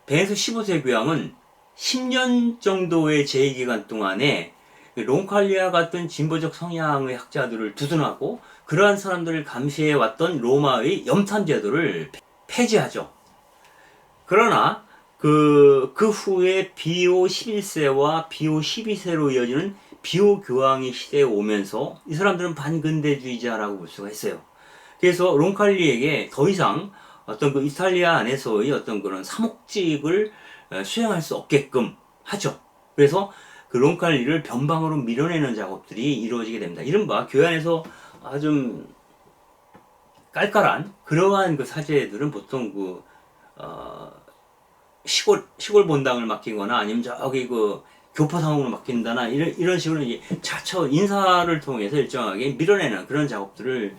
베네딕토 15세 교황은 10년 정도의 재기간 동안에 론칼리아 같은 진보적 성향의 학자들을 두둔하고 그러한 사람들을 감시해왔던 로마의 염탐 제도를 폐지하죠. 그러나 그 후에 비오 11세와 비오 12세로 이어지는 비오 교황의 시대에 오면서 이 사람들은 반근대주의자라고 볼 수가 있어요. 그래서 론칼리에게 더 이상 어떤 이탈리아 안에서의 어떤 그런 사목직을 수행할 수 없게끔 하죠. 그래서 론칼리를 변방으로 밀어내는 작업들이 이루어지게 됩니다. 이른바 교회 안에서 아주 깔깔한 그러한 사제들은 보통 시골 본당을 맡기거나 아니면 저기 교포상으로 맡긴다나 이런 식으로 이제 자처 인사를 통해서 일정하게 밀어내는 그런 작업들을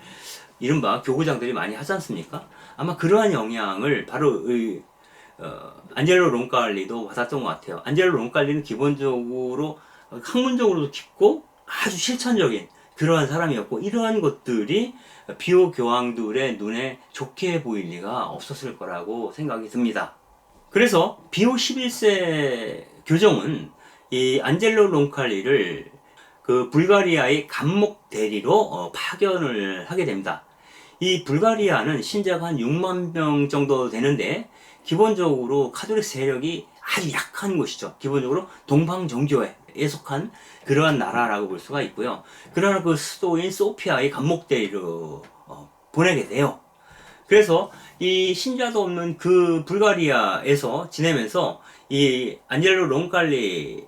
이른바 교구장들이 많이 하지 않습니까? 아마 그러한 영향을 바로 안젤로 론칼리도 받았던 것 같아요. 안젤로 론칼리는 기본적으로 학문적으로도 깊고 아주 실천적인 그러한 사람이었고 이러한 것들이 비오 교황들의 눈에 좋게 보일 리가 없었을 거라고 생각이 듭니다. 그래서 비오 11세 교정은 이 안젤로 론칼리를 불가리아의 감목 대리로 파견을 하게 됩니다. 이 불가리아는 신자가 한 6만 명 정도 되는데 기본적으로 카톨릭 세력이 아주 약한 곳이죠. 기본적으로 동방 정교회에 속한 그러한 나라라고 볼 수가 있고요. 그러나 수도인 소피아의 감목 대리로 보내게 돼요. 그래서 이 신자도 없는 불가리아에서 지내면서 이 안젤로 론칼리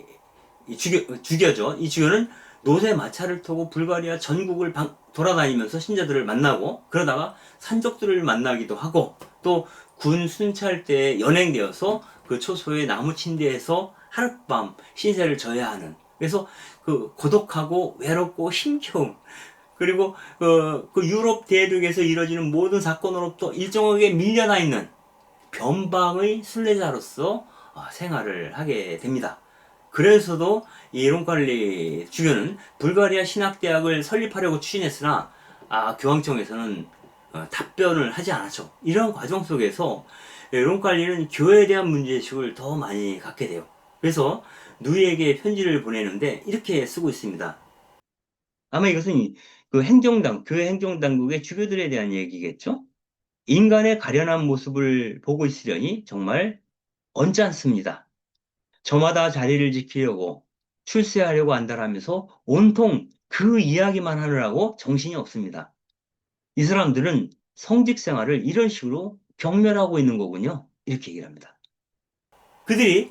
주교죠. 이 주교는 노새 마차를 타고 불가리아 전국을 돌아다니면서 신자들을 만나고 그러다가 산적들을 만나기도 하고 또 군 순찰 때 연행되어서 초소의 나무 침대에서 하룻밤 신세를 져야 하는 그래서 고독하고 외롭고 힘겨운 그리고 유럽 대륙에서 이루어지는 모든 사건으로부터 일정하게 밀려나 있는 변방의 순례자로서 생활을 하게 됩니다. 그래서도 이 론칼리 주교는 불가리아 신학대학을 설립하려고 추진했으나 교황청에서는 답변을 하지 않았죠. 이런 과정 속에서 론칼리는 교회에 대한 문제의식을 더 많이 갖게 돼요. 그래서 누이에게 편지를 보내는데 이렇게 쓰고 있습니다. 아마 이것은 교회 행정당국의 주교들에 대한 얘기겠죠? 인간의 가련한 모습을 보고 있으려니 정말 언짢습니다. 저마다 자리를 지키려고 출세하려고 한다라면서 온통 그 이야기만 하느라고 정신이 없습니다. 이 사람들은 성직 생활을 이런 식으로 경멸하고 있는 거군요. 이렇게 얘기를 합니다. 그들이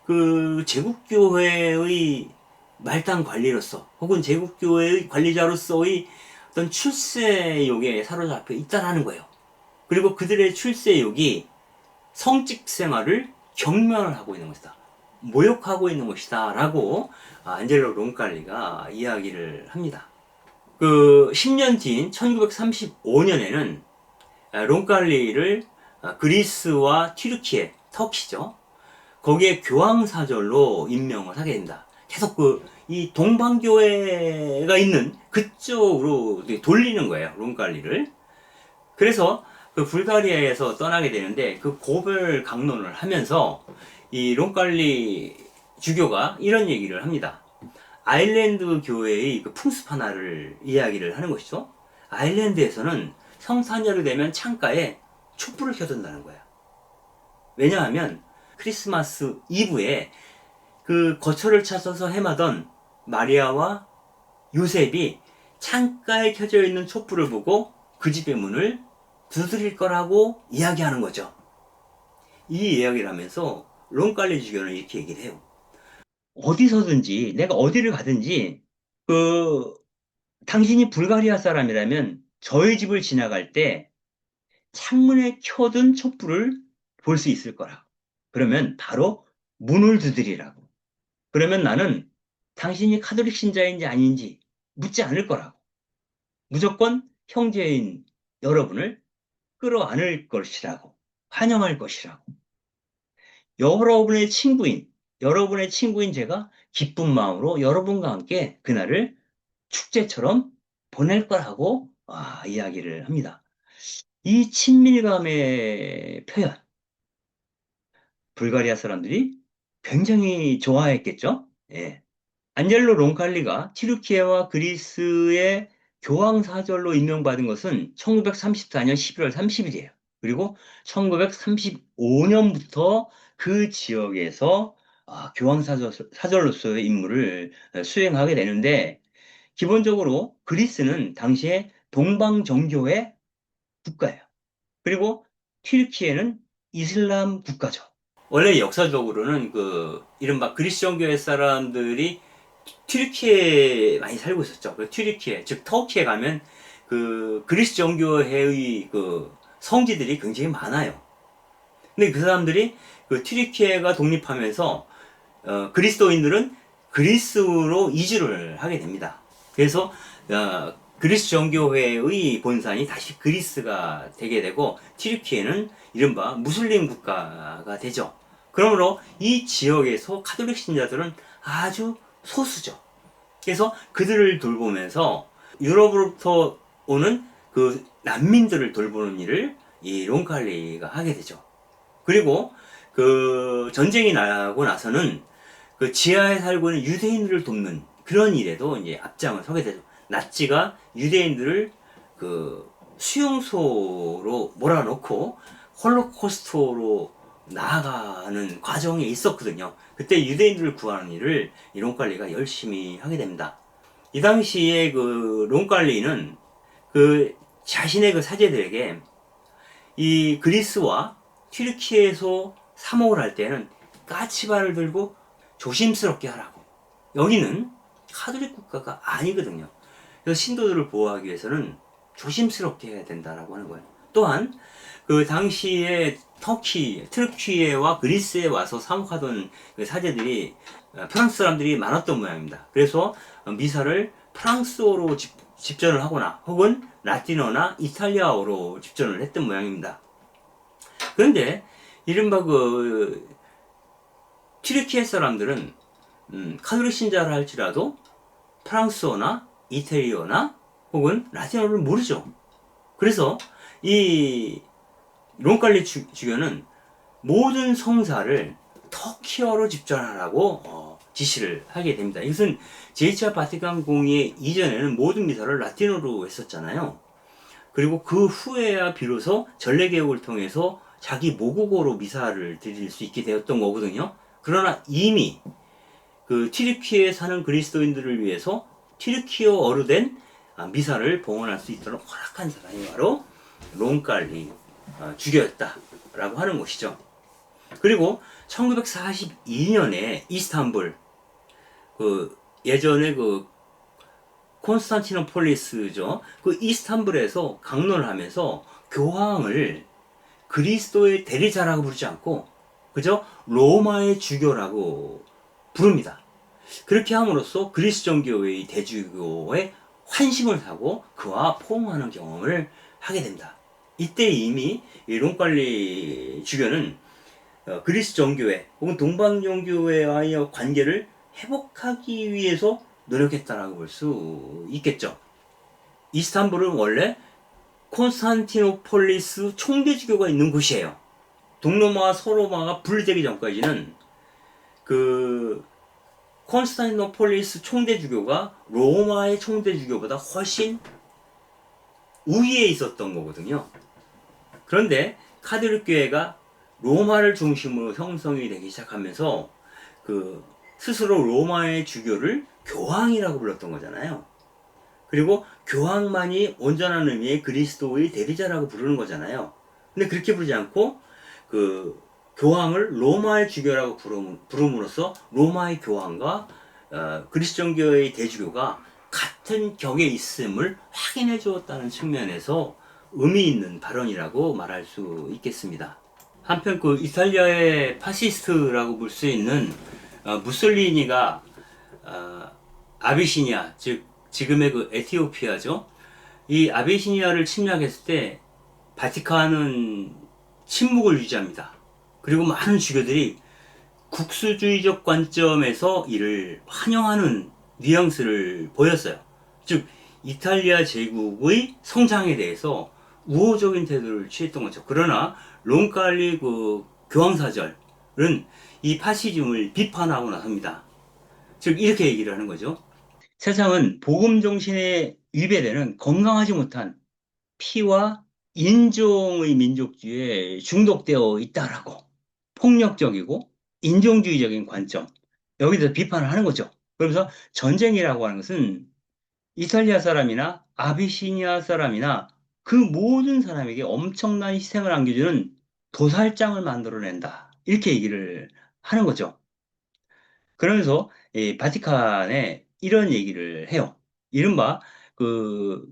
그 제국교회의 말단 관리로서 혹은 제국교회의 관리자로서의 어떤 출세욕에 사로잡혀 있다라는 거예요. 그리고 그들의 출세욕이 성직 생활을 경멸하고 있는 것이다. 모욕하고 있는 것이다. 라고 안젤로 론칼리가 이야기를 합니다. 그 10년 뒤인 1935년에는 론칼리를 그리스와 튀르키예, 터키죠. 거기에 교황사절로 임명을 하게 됩니다. 계속 이 동방교회가 있는 그쪽으로 돌리는 거예요, 론칼리를. 그래서 그 불가리아에서 떠나게 되는데 그 고별 강론을 하면서 이 론칼리 주교가 이런 얘기를 합니다. 아일랜드 교회의 그 풍습 하나를 이야기를 하는 것이죠. 아일랜드에서는 성탄절이 되면 창가에 촛불을 켜둔다는 거야. 왜냐하면 크리스마스 이브에 그 거처를 찾아서 헤매던 마리아와 요셉이 창가에 켜져 있는 촛불을 보고 그 집의 문을 두드릴 거라고 이야기하는 거죠. 이 이야기를 하면서 론칼리 주교는 이렇게 얘기를 해요. 어디서든지 내가 어디를 가든지 당신이 불가리아 사람이라면 저희 집을 지나갈 때 창문에 켜둔 촛불을 볼 수 있을 거라고. 그러면 바로 문을 두드리라고. 그러면 나는 당신이 카톨릭 신자인지 아닌지 묻지 않을 거라고. 무조건 형제인 여러분을 끌어안을 것이라고. 환영할 것이라고. 여러분의 친구인 제가 기쁜 마음으로 여러분과 함께 그날을 축제처럼 보낼 거라고 이야기를 합니다. 이 친밀감의 표현, 불가리아 사람들이 굉장히 좋아했겠죠? 예. 안젤로 론칼리가 튀르키예와 그리스의 교황 사절로 임명받은 것은 1934년 11월 30일이에요. 그리고 1935년부터 그 지역에서 교황 사절로서의 임무를 수행하게 되는데 기본적으로 그리스는 당시에 동방 정교의 국가예요. 그리고 튀르키예는 이슬람 국가죠. 원래 역사적으로는 이른바 그리스 정교회 사람들이 튀르키예에 많이 살고 있었죠. 튀르키예, 즉 터키에 가면 그리스 정교회의 성지들이 굉장히 많아요. 근데 그 사람들이 튀르키예가 독립하면서 그리스도인들은 그리스로 이주를 하게 됩니다. 그래서 그리스 정교회의 본산이 다시 그리스가 되게 되고 튀르키예는 이른바 무슬림 국가가 되죠. 그러므로 이 지역에서 카톨릭 신자들은 아주 소수죠. 그래서 그들을 돌보면서 유럽으로부터 오는 그 난민들을 돌보는 일을 이 론칼리가 하게 되죠. 그리고 그 전쟁이 나고 나서는 그 지하에 살고 있는 유대인들을 돕는 그런 일에도 이제 앞장을 서게 되죠. 나치가 유대인들을 그 수용소로 몰아넣고 홀로코스트로 나아가는 과정에 있었거든요. 그때 유대인들을 구하는 일을 이 론칼리가 열심히 하게 됩니다. 이 당시에 그 론칼리는 자신의 그 사제들에게 이 그리스와 튀르키예에서 사목을 할 때는 까치발을 들고 조심스럽게 하라고. 여기는 카톨릭 국가가 아니거든요. 그래서 신도들을 보호하기 위해서는 조심스럽게 해야 된다라고 하는 거예요. 또한 그 당시에 트르키예와 그리스에 와서 사목하던 그 사제들이 프랑스 사람들이 많았던 모양입니다. 그래서 미사를 프랑스어로 집전을 하거나 혹은 라틴어나 이탈리아어로 집전을 했던 모양입니다. 그런데 이른바 튀르키예 사람들은 카톨릭 신자를 할지라도 프랑스어나 이태리어나 혹은 라틴어를 모르죠. 그래서 이 론칼리 주교는 모든 성사를 터키어로 집전하라고 지시를 하게 됩니다. 이것은 제2차 바티칸 공의 이전에는 모든 미사를 라틴어로 했었잖아요. 그리고 그 후에야 비로소 전례개혁을 통해서 자기 모국어로 미사를 드릴 수 있게 되었던 거거든요. 그러나 이미 그 튀르키예에 사는 그리스도인들을 위해서 튀르키어어로 된 미사를 봉헌할 수 있도록 허락한 사람이 바로 론칼리 주교였다라고 하는 것이죠. 그리고 1942년에 이스탄불, 그 예전에 그 콘스탄티노폴리스죠. 그 이스탄불에서 강론을 하면서 교황을 그리스도의 대리자라고 부르지 않고 그저 로마의 주교라고 부릅니다. 그렇게 함으로써 그리스 정교회의 대주교의 환심을 사고 그와 포옹하는 경험을 하게 됩니다. 이때 이미 론칼리 주교는 그리스 정교회 혹은 동방정교회와의 관계를 회복하기 위해서 노력했다라고 볼 수 있겠죠. 이스탄불은 원래 콘스탄티노폴리스 총대주교가 있는 곳이에요. 동로마와 서로마가 분리되기 전까지는 그 콘스탄티노폴리스 총대주교가 로마의 총대주교보다 훨씬 우위에 있었던 거거든요. 그런데 카톨릭 교회가 로마를 중심으로 형성이 되기 시작하면서 그 스스로 로마의 주교를 교황이라고 불렀던 거잖아요. 그리고 교황만이 온전한 의미의 그리스도의 대리자라고 부르는 거잖아요. 근데 그렇게 부르지 않고 그 교황을 로마의 주교라고 부름으로써 로마의 교황과 그리스 정교의 대주교가 같은 격에 있음을 확인해 주었다는 측면에서 의미 있는 발언이라고 말할 수 있겠습니다. 한편 그 이탈리아의 파시스트라고 볼 수 있는 무솔리니가 아비시니아, 즉 지금의 그 에티오피아죠. 이 아비시니아를 침략했을 때 바티칸은 침묵을 유지합니다. 그리고 많은 주교들이 국수주의적 관점에서 이를 환영하는 뉘앙스를 보였어요. 즉 이탈리아 제국의 성장에 대해서 우호적인 태도를 취했던 거죠. 그러나 론칼리 그 교황사절은 이 파시즘을 비판하고 나섭니다. 즉 이렇게 얘기를 하는 거죠. 세상은 복음 정신에 위배되는 건강하지 못한 피와 인종의 민족주의에 중독되어 있다라고 폭력적이고 인종주의적인 관점 여기서 비판을 하는 거죠. 그러면서 전쟁이라고 하는 것은 이탈리아 사람이나 아비시니아 사람이나 그 모든 사람에게 엄청난 희생을 안겨주는 도살장을 만들어낸다. 이렇게 얘기를 하는 거죠. 그러면서 바티칸에 이런 얘기를 해요. 이른바 그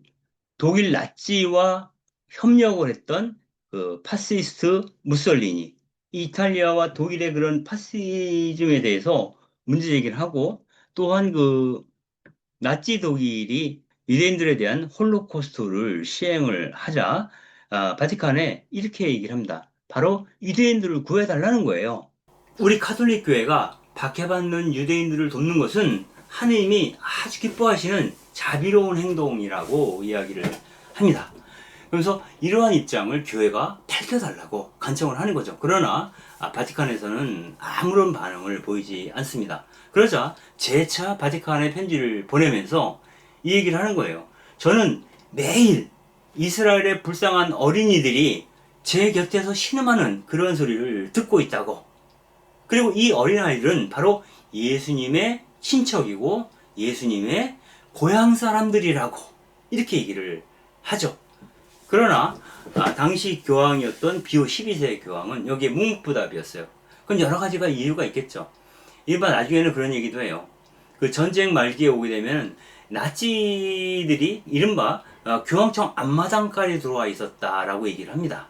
독일 나치와 협력을 했던 그 파시스트 무솔리니, 이탈리아와 독일의 그런 파시즘에 대해서 문제 제기를 하고 또한 그 나치 독일이 유대인들에 대한 홀로코스트를 시행을 하자 바티칸에 이렇게 얘기를 합니다. 바로 유대인들을 구해달라는 거예요. 우리 카톨릭 교회가 박해받는 유대인들을 돕는 것은 하느님이 아주 기뻐하시는 자비로운 행동이라고 이야기를 합니다. 그래서 이러한 입장을 교회가 밝혀달라고 간청을 하는 거죠. 그러나 바티칸에서는 아무런 반응을 보이지 않습니다. 그러자 재차 바티칸에 편지를 보내면서 이 얘기를 하는 거예요. 저는 매일 이스라엘의 불쌍한 어린이들이 제 곁에서 신음하는 그런 소리를 듣고 있다고. 그리고 이 어린아이들은 바로 예수님의 친척이고 예수님의 고향 사람들이라고 이렇게 얘기를 하죠. 그러나 당시 교황이었던 비오 12세 교황은 여기에 묵묵부답이었어요. 그건 여러 가지가 이유가 있겠죠. 일반 나중에는 그런 얘기도 해요. 그 전쟁 말기에 오게 되면 나치들이 이른바 교황청 앞마당까지 들어와 있었다라고 얘기를 합니다.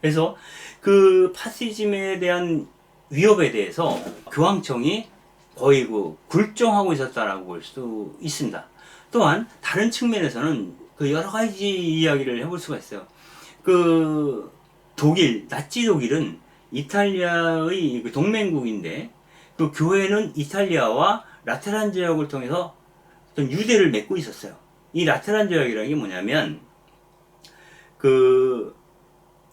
그래서 그 파시즘에 대한 위협에 대해서 교황청이 거의 굴종하고 있었다라고 볼 수 있습니다. 또한 다른 측면에서는 그 여러 가지 이야기를 해볼 수가 있어요. 그 독일, 나치 독일은 이탈리아의 그 동맹국인데 그 교회는 이탈리아와 라테란 조약을 통해서 어떤 유대를 맺고 있었어요. 이 라테란 조약이라는 게 뭐냐면 그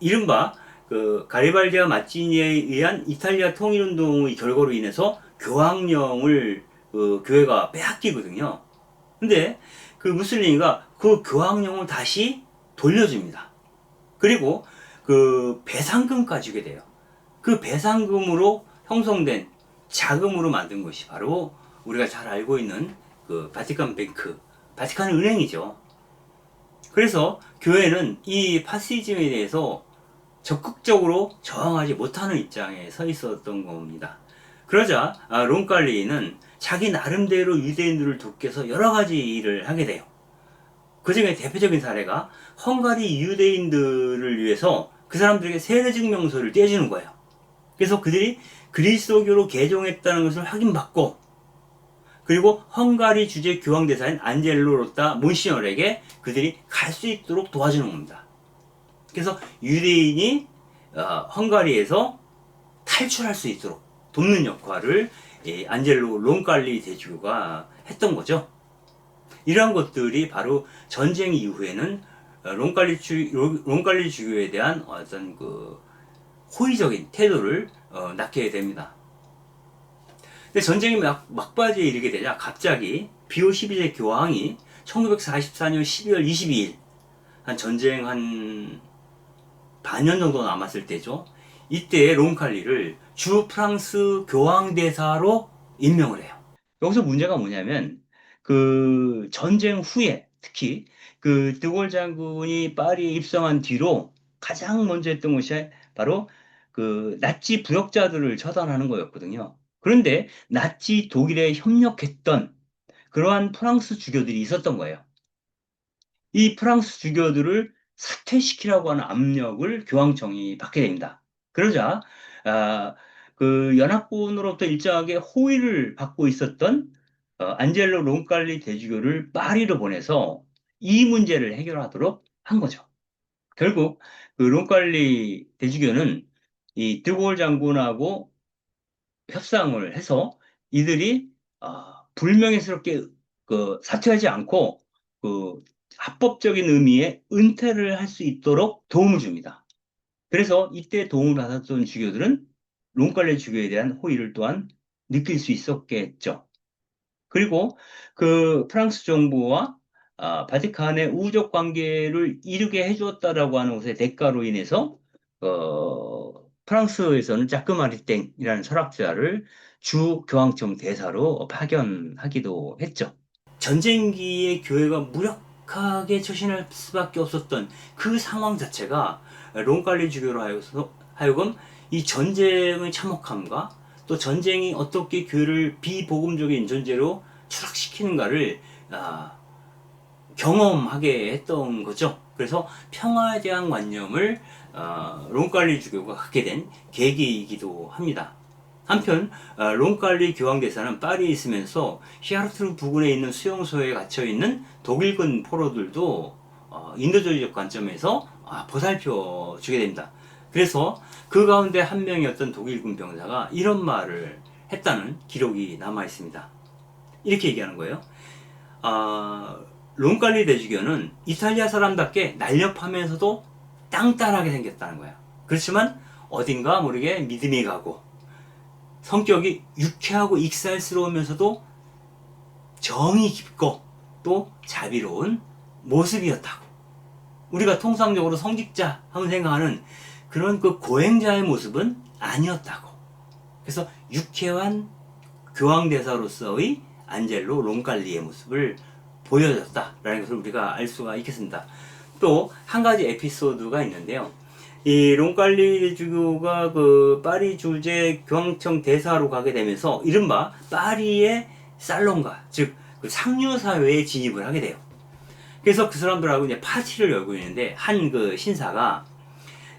이른바 그 가리발디와 마찌니에 의한 이탈리아 통일운동의 결과로 인해서 교황령을 그 교회가 빼앗기거든요. 근데 그 무슬리니가 그 교황령을 다시 돌려줍니다. 그리고 그 배상금까지 주게 돼요. 그 배상금으로 형성된 자금으로 만든 것이 바로 우리가 잘 알고 있는 그 바티칸 뱅크, 바티칸 은행이죠. 그래서 교회는 이 파시즘에 대해서 적극적으로 저항하지 못하는 입장에 서 있었던 겁니다. 그러자 론칼리는 자기 나름대로 유대인들을 돕기위해서 여러 가지 일을 하게 돼요. 그 중에 대표적인 사례가 헝가리 유대인들을 위해서 그 사람들에게 세례증명서를 떼주는 거예요. 그래서 그들이 그리스도교로 개종했다는 것을 확인받고, 그리고 헝가리 주재 교황대사인 안젤로 로타 몬시너에게 그들이 갈 수 있도록 도와주는 겁니다. 그래서 유대인이 헝가리에서 탈출할 수 있도록 돕는 역할을 안젤로 론칼리 대주교가 했던 거죠. 이러한 것들이 바로 전쟁 이후에는 론칼리 주교에 대한 어떤 그 호의적인 태도를 낳게 됩니다. 근데 전쟁이 막바지에 이르게 되자 갑자기 비오 12세 교황이 1944년 12월 22일 한 전쟁 한 반년 정도 남았을 때죠. 이때 론칼리를 주 프랑스 교황대사로 임명을 해요. 여기서 문제가 뭐냐면 그 전쟁 후에 특히 그 드골 장군이 파리에 입성한 뒤로 가장 먼저 했던 것이 바로 그 나치 부역자들을 처단하는 거였거든요. 그런데 나치 독일에 협력했던 그러한 프랑스 주교들이 있었던 거예요. 이 프랑스 주교들을 사퇴시키라고 하는 압력을 교황청이 받게 됩니다. 그러자 그 연합군으로부터 일정하게 호의를 받고 있었던 안젤로 론칼리 대주교를 파리로 보내서 이 문제를 해결하도록 한 거죠. 결국 그 론칼리 대주교는 이 드골 장군하고 협상을 해서 이들이 불명예스럽게 그 사퇴하지 않고 그 합법적인 의미의 은퇴를 할 수 있도록 도움을 줍니다. 그래서 이때 도움을 받았던 주교들은 론칼레 주교에 대한 호의를 또한 느낄 수 있었겠죠. 그리고 그 프랑스 정부와 바티칸의 우호적 관계를 이루게 해주었다라고 하는 것의 대가로 인해서 프랑스에서는 자크마리땡이라는 철학자를 주 교황청 대사로 파견하기도 했죠. 전쟁기에 교회가 무력하게 처신할 수밖에 없었던 그 상황 자체가 론칼리 주교로 하여금 이 전쟁의 참혹함과 또 전쟁이 어떻게 교회를 비복음적인 존재로 추락시키는가를 경험하게 했던 거죠. 그래서 평화에 대한 관념을 론칼리 주교가 갖게 된 계기이기도 합니다. 한편 론칼리 교황대사는 파리에 있으면서 샤르트르 부근에 있는 수용소에 갇혀있는 독일군 포로들도 인도주의적 관점에서 보살펴 주게 됩니다. 그래서 그 가운데 한 명이었던 독일군 병사가 이런 말을 했다는 기록이 남아 있습니다. 이렇게 얘기하는 거예요. 론칼리 대주교는 이탈리아 사람답게 날렵하면서도 땅땅하게 생겼다는 거야. 그렇지만 어딘가 모르게 믿음이 가고 성격이 유쾌하고 익살스러우면서도 정이 깊고 또 자비로운 모습이었다고. 우리가 통상적으로 성직자 하면 생각하는 그런 그 고행자의 모습은 아니었다고. 그래서 유쾌한 교황대사로서의 안젤로 론칼리의 모습을 보여줬다라는 것을 우리가 알 수가 있겠습니다. 또 한 가지 에피소드가 있는데요. 이 론칼리 주교가 그 파리 주재 교황청 대사로 가게 되면서 이른바 파리의 살롱가, 즉 그 상류 사회에 진입을 하게 돼요. 그래서 그 사람들하고 이제 파티를 열고 있는데 한 그 신사가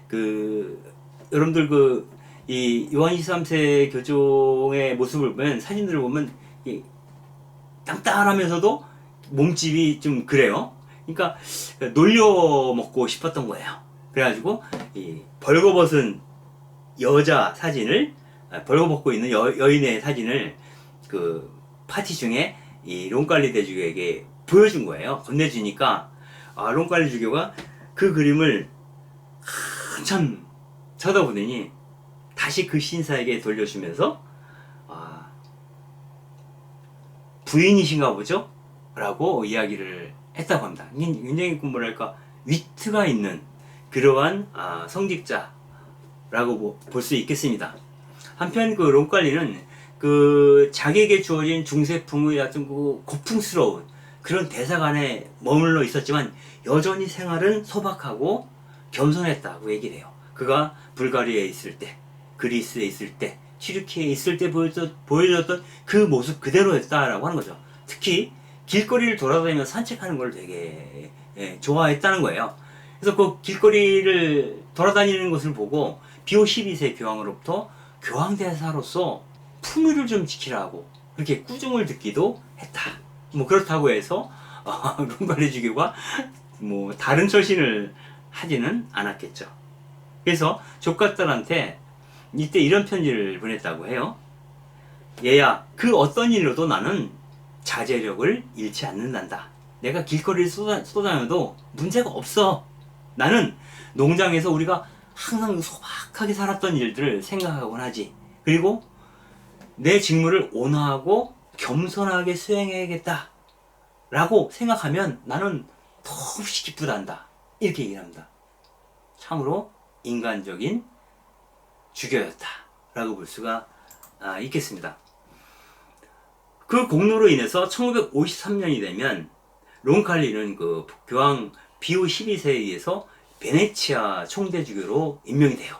그 여러분들 그 이 요한 23세 교종의 모습을 보면 사진들을 보면 땅땅하면서도 몸집이 좀 그래요. 그러니까 놀려 먹고 싶었던 거예요. 그래가지고 이 벌거벗은 여자 사진을 벌거벗고 있는 여인의 사진을 그 파티 중에 이 론칼리 대주교에게 보여준 거예요. 건네주니까 론칼리 주교가 그 그림을 한참 쳐다보더니 다시 그 신사에게 돌려주면서 부인이신가 보죠? 라고 이야기를 했다고 합니다. 굉장히 뭐랄까 위트가 있는 그러한 성직자라고 볼 수 있겠습니다. 한편 그 론칼리는 그 자기에게 주어진 중세풍의 어떤 그 고풍스러운 그런 대사관에 머물러 있었지만 여전히 생활은 소박하고 겸손했다고 얘기를 해요. 그가 불가리아에 있을 때, 그리스에 있을 때, 튀르키에 있을 때 보여줬던 그 모습 그대로였다라고 하는 거죠. 특히 길거리를 돌아다니며 산책하는 걸 되게 좋아했다는 거예요. 그래서 그 길거리를 돌아다니는 것을 보고 비오 12세 교황으로부터 교황대사로서 품위를 좀 지키라고 그렇게 꾸중을 듣기도 했다. 뭐 그렇다고 해서 론칼리 주교가 뭐 다른 처신을 하지는 않았겠죠. 그래서 조카딸한테 이때 이런 편지를 보냈다고 해요. 얘야, 그 어떤 일로도 나는 자제력을 잃지 않는단다. 내가 길거리를 쏘다녀도 문제가 없어. 나는 농장에서 우리가 항상 소박하게 살았던 일들을 생각하곤 하지. 그리고 내 직무를 온화하고 겸손하게 수행해야겠다 라고 생각하면 나는 더없이 기쁘단다. 이렇게 얘기를 합니다. 참으로 인간적인 주교였다 라고 볼 수가 있겠습니다. 그 공로로 인해서 1953년이 되면 론칼리는 그 교황 비오 12세에 의해서 베네치아 총대주교로 임명이 돼요.